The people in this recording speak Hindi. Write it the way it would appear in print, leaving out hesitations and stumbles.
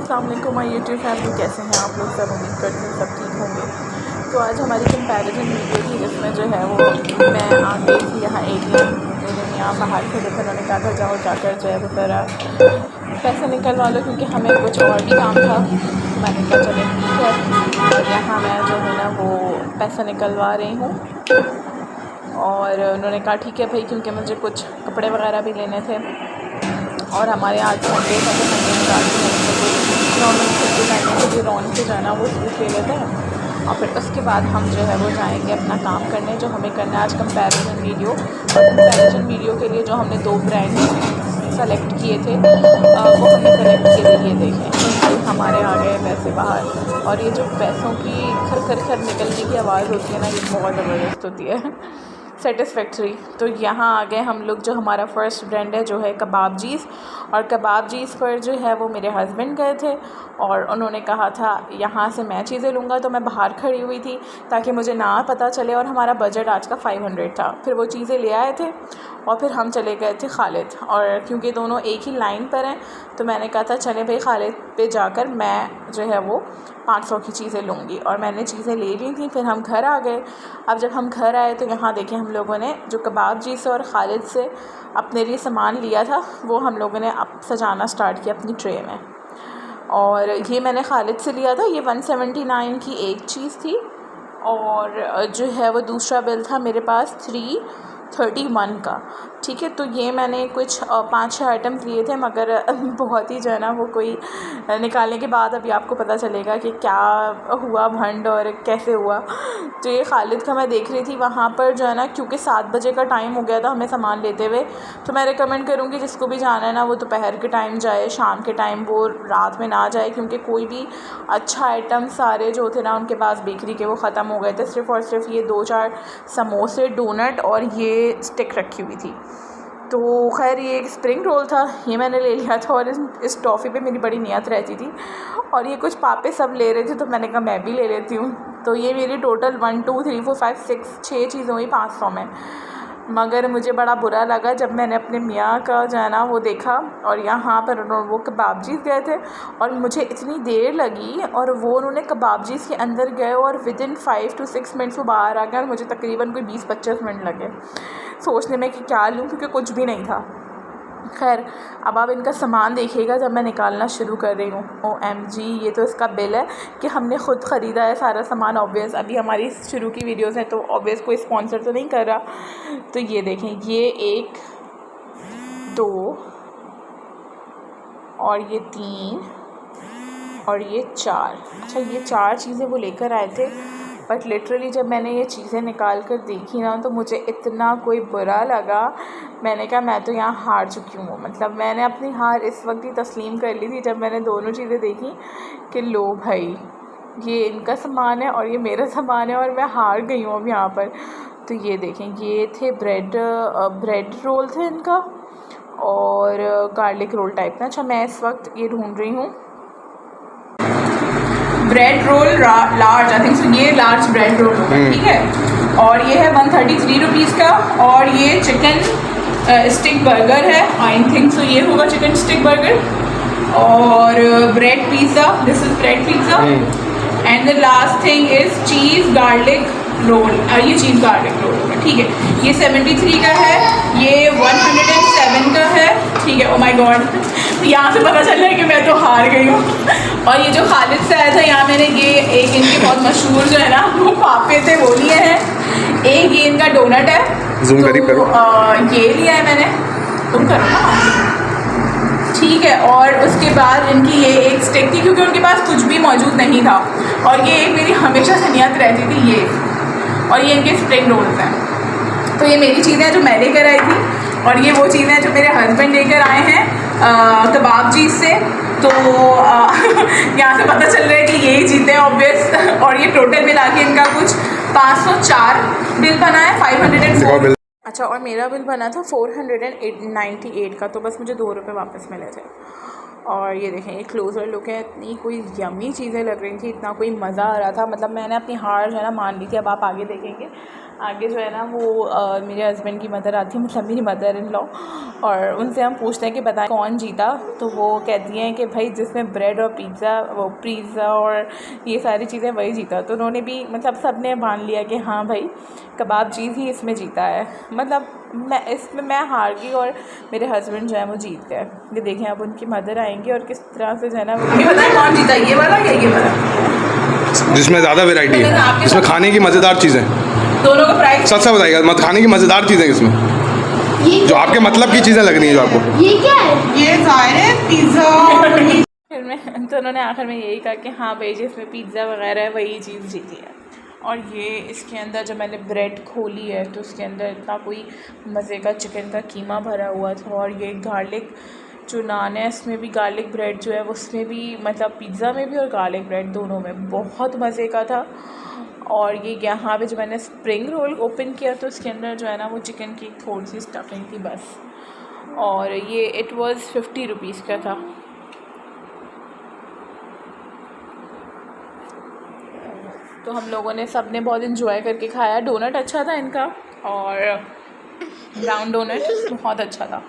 अस्सलाम वालेकुम माय यूट्यूब फैमिली, कैसे हैं आप लोग सब। उम्मीद करती हूँ सब ठीक होंगे। तो आज हमारी कंपैरिजन वीडियो थी जिसमें जो है वो मैं आ गई थी यहाँ एटीएम, मेरे यहाँ बाहर खड़े थे। उन्होंने कहा था जाओ जाकर जो है वो ज़रा पैसे निकलवा लो, क्योंकि हमें कुछ और भी काम था। तो मैंने कहा चले ठीक है। और यहाँ मैं जो है ना वो पैसा निकलवा रही हूँ। और उन्होंने कहा ठीक है भाई, क्योंकि मुझे कुछ कपड़े वगैरह भी लेने थे। और हमारे आज संडे था, तो संडे में रात नॉर्मल छुट्टी करने के लिए रौन से जाना वो सूट ले लेते हैं। और फिर उसके बाद हम जो है वो जाएंगे अपना काम करने, जो हमें करना है आज कंपैरिजन वीडियो। और कंपैरिजन वीडियो के लिए जो हमने 2 ब्रांड सेलेक्ट किए थे वो हमने सेलेक्ट किए थे। ये देखें हमारे आ गए पैसे बाहर। और ये जो पैसों की खर खर खर निकलने की आवाज़ होती है ना, ये बहुत ज़बरदस्त होती है, सेटिस्फैक्ट्री। तो यहाँ आ गए हम लोग। जो हमारा फ़र्स्ट ब्रांड है जो है कबाबजीज़, और कबाबजीज़ पर जो है वो मेरे हस्बैंड गए थे और उन्होंने कहा था यहाँ से मैं चीज़ें लूँगा। तो मैं बाहर खड़ी हुई थी ताकि मुझे ना पता चले, और हमारा बजट आज का 500 था। फिर वो चीज़ें ले आए थे और फिर हम चले गए थे खालिद। और क्योंकि दोनों एक ही लाइन पर हैं तो मैंने कहा था चले भाई खालिद पे जाकर मैं जो है वो 500 की चीज़ें लूँगी। और मैंने चीज़ें ले ली थी। फिर हम घर आ गए। अब जब हम घर आए तो यहाँ देखें हम लोगों ने जो कबाबजी से और खालिद से अपने लिए सामान लिया था वो हम लोगों ने अब सजाना स्टार्ट किया अपनी ट्रे में। और ये मैंने खालिद से लिया था, ये 179 की एक चीज़ थी। और जो है वो दूसरा बिल था मेरे पास 331 का। ठीक है, तो ये मैंने कुछ 5-6 आइटम्स लिए थे, मगर बहुत ही जो है ना वो कोई निकालने के बाद अभी आपको पता चलेगा कि क्या हुआ भंड और कैसे हुआ। तो ये खालिद का मैं देख रही थी वहाँ पर जो है ना, क्योंकि 7 बजे का टाइम हो गया था हमें सामान लेते हुए। तो मैं रिकमेंड करूँगी जिसको भी जाना है ना वो दोपहर के टाइम जाए, शाम के टाइम, वो रात में ना जाए, क्योंकि कोई भी अच्छा आइटम सारे जो थे ना उनके पास बेकरी के वो ख़त्म हो गए थे। सिर्फ़ और सिर्फ ये 2-4 समोसे, डोनट और ये स्टिक रखी हुई थी। तो खैर ये एक स्प्रिंग रोल था, ये मैंने ले लिया था। और इस टॉफ़ी पे मेरी बड़ी नियत रहती थी। और ये कुछ पापे सब ले रहे थे तो मैंने कहा मैं भी ले लेती हूँ। तो ये मेरी टोटल 1 2 3 4 5 6 चीज़ें हुई 500 में। मगर मुझे बड़ा बुरा लगा जब मैंने अपने मियाँ का जो है ना वो देखा। और यहाँ पर वो कबाबजीज़ गए थे और मुझे इतनी देर लगी, और वो उन्होंने कबाबजीज़ के अंदर गए और विदिन 5 to 6 मिनट्स वो बाहर आ गए। और मुझे तकरीबन कोई 20-25 मिनट लगे सोचने में कि क्या लूँ, क्योंकि कुछ भी नहीं था। खैर अब आप इनका सामान देखिएगा जब मैं निकालना शुरू कर रही हूँ। OMG, ये तो इसका बिल है कि हमने ख़ुद ख़रीदा है सारा सामान। ऑब्वियस अभी हमारी शुरू की वीडियोस हैं तो ऑब्वियस कोई स्पॉन्सर तो नहीं कर रहा। तो ये देखें, ये 1 2 और ये 3 और ये 4। अच्छा, ये 4 चीज़ें वो लेकर आए थे। बट लिटरली जब मैंने ये चीज़ें निकाल कर देखी ना तो मुझे इतना कोई बुरा लगा। मैंने कहा मैं तो यहाँ हार चुकी हूँ। मतलब मैंने अपनी हार इस वक्त ही तस्लीम कर ली थी जब मैंने दोनों चीज़ें देखी कि लो भाई, ये इनका सामान है और ये मेरा सामान है और मैं हार गई हूँ अब यहाँ पर। तो ये देखें, ये थे ब्रेड रोल थे इनका, और गार्लिक रोल टाइप में। अच्छा, मैं इस वक्त ये ढूंढ रही हूँ bread roll large, I think so ये लार्ज ब्रेड रोल होगा। ठीक है, और ये है 133 रुपीज़ का। और ये चिकन स्टिक बर्गर है, आई थिंक सो ये होगा चिकन स्टिक बर्गर। और bread pizza, this is bread pizza. And the last thing is cheese garlic roll, ये चीज़ गार्लिक रोल होगा। ठीक है, ये 73 का है, ये 107 का है। ठीक है, ओ माय गॉड, यहाँ से पता चल रहा है कि मैं तो हार गई हूँ। और ये जो खालिद से आया था यहाँ मैंने ये एक इनके बहुत मशहूर जो है ना वो पापे थे वो लिए हैं। एक ये इनका डोनट है, तो ये लिया है मैंने, तुम करो ना। ठीक है, और उसके बाद इनकी ये एक स्टिक थी क्योंकि उनके पास कुछ भी मौजूद नहीं था। और ये एक मेरी हमेशा से नियत रहती थी ये, और ये इनके स्प्रिंग रोल्स हैं। तो ये मेरी चीज़ें जो मैं लेकर आई थी, और ये वो चीज़ें जो मेरे हस्बैंड लेकर आए हैं कबाबजी से। तो यहाँ से पता चल रहा है कि यही चीज़ें ऑब्वियस। और ये टोटल मिला के इनका कुछ 504 बिल बना है, 504। अच्छा, और मेरा बिल बना था 498 का। तो बस मुझे 2 रुपये वापस मिले थे। और ये देखें, ये क्लोज़र लुक है। इतनी कोई यमी चीज़ें लग रही थी, इतना कोई मज़ा आ रहा था। मतलब मैंने अपनी हार जो है ना मान ली थी। अब आप आगे देखेंगे आगे जो है ना वो मेरे हस्बैंड की मदर आती है, मतलब मेरी मदर इन लॉ, और उनसे हम पूछते हैं कि बताएं कौन जीता। तो वो कहती हैं कि भाई जिसमें ब्रेड और पिज़्ज़ा और ये सारी चीज़ें वही जीता। तो उन्होंने भी मतलब सब ने मान लिया कि हाँ भाई कबाब चीज़ ही इसमें जीता है। मतलब मैं हार गई और मेरे हस्बैंड जो है वो जीत गए। ये देखें अब उनकी मदर आएंगी और किस तरह से जो है ना बताएं कौन जीता, ये वाला या ये वाला? जिसमें ज़्यादा वैरायटी है, जिसमें खाने की मज़ेदार चीज़ें। दोनों का प्राइस सच बताइएगा, मत खाने की मज़ेदार चीज़ें इसमें, जो आपके मतलब की चीज़ें लग रही हैं जो आपको। ये क्या है? ये ज़ाहिर है पिज़्ज़ा। फिर में तो उन्होंने आखिर में यही कहा कि हाँ भाई जिसमें पिज़्ज़ा वगैरह है वही चीज़ जीती है। और ये इसके अंदर जब मैंने ब्रेड खोली है तो उसके अंदर इतना कोई मज़े का चिकन का कीमा भरा हुआ था। और ये गार्लिक जो नान है इसमें भी गार्लिक ब्रेड जो है उसमें भी, मतलब पिज़्ज़ा में भी और गार्लिक ब्रेड दोनों में बहुत मज़े का था। और ये यहाँ पे जो मैंने स्प्रिंग रोल ओपन किया तो उसके अंदर जो है ना वो चिकन की थोड़ी सी स्टफिंग थी बस। और ये इट वाज़ 50 रुपीज़ का था। तो हम लोगों ने सब ने बहुत इन्जॉय करके खाया। डोनट अच्छा था इनका, और ब्राउन डोनट बहुत अच्छा था।